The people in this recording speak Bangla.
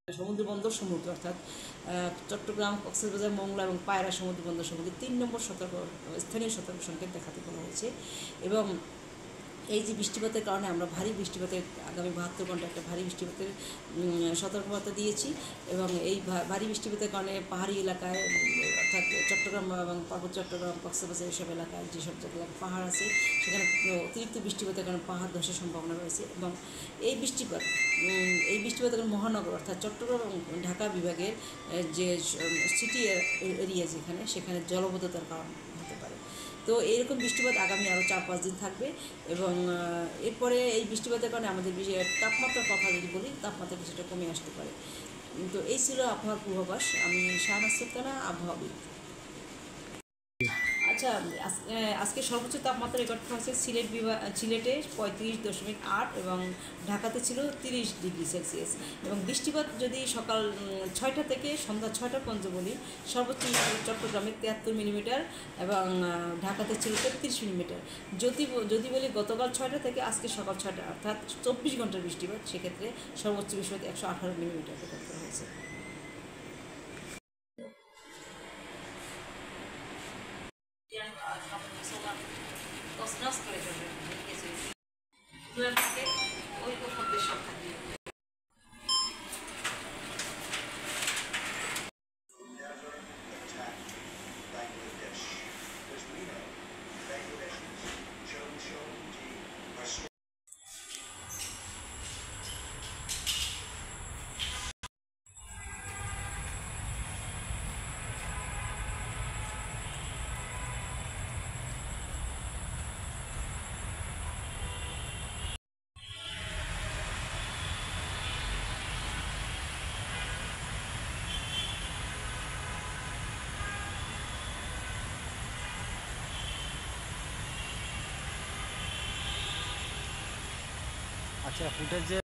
সমুদ্র বন্দর সমুদ্র অর্থাৎ চট্টগ্রাম, কক্সবাজার, মংলা এবং পায়রা সমুদ্র বন্দর সমুদ্রে ৩ নম্বর স্থানীয় সতর্ক সংকেত দেখাতে বলা হয়েছে। এবং এই যে বৃষ্টিপাতের কারণে আমরা ভারী বৃষ্টিপাতের আগামী ৭২ ঘন্টা একটা ভারী বৃষ্টিপাতের সতর্কবার্তা দিয়েছি। এবং এই ভারী বৃষ্টিপাতের কারণে পাহাড়ি এলাকায় অর্থাৎ চট্টগ্রাম এবং পার্বত্য চট্টগ্রাম, কক্সবাজার এসব এলাকায় যেসব জায়গায় পাহাড় আছে সেখানে অতিরিক্ত বৃষ্টিপাতের কারণে পাহাড় ধসের সম্ভাবনা রয়েছে। এবং এই বৃষ্টিপাতের কারণে মহানগর অর্থাৎ চট্টগ্রাম এবং ঢাকা বিভাগের যে সিটি এরিয়া সেখানে জলবদ্ধতার কারণ হতে পারে। তো এইরকম বৃষ্টিপাত আগামী আরও ৪-৫ দিন থাকবে। এবং এরপরে এই বৃষ্টিপাতের কারণে আমাদের তাপমাত্রার কথা যদি বলি, তাপমাত্রা কিছুটা কমে আসতে পারে। তো এই ছিল আবহাওয়ার পূর্বাভাস। আমি শাহনাজ সুলতানা, আবহাওয়াবিদ। আচ্ছা, আজকে সর্বোচ্চ তাপমাত্রা রেকর্ড করা হয়েছে সিলেটে 35.8 এবং ঢাকাতে ছিল 30 ডিগ্রি সেলসিয়াস। এবং বৃষ্টিপাত যদি সকাল 6টা থেকে সন্ধ্যা 6টা পর্যন্ত বলি, সর্বোচ্চ চট্টগ্রামে 73 মিলিমিটার এবং ঢাকাতে ছিল 33 মিলিমিটার। যদি বলি গতকাল 6টা থেকে আজকে সকাল 6টা অর্থাৎ 24 ঘন্টার বৃষ্টিপাত, সেক্ষেত্রে সর্বোচ্চ বৃষ্টিপাত 118 মিলিমিটার রেকর্ড করা হয়েছে। আচ্ছা, ফুটেজ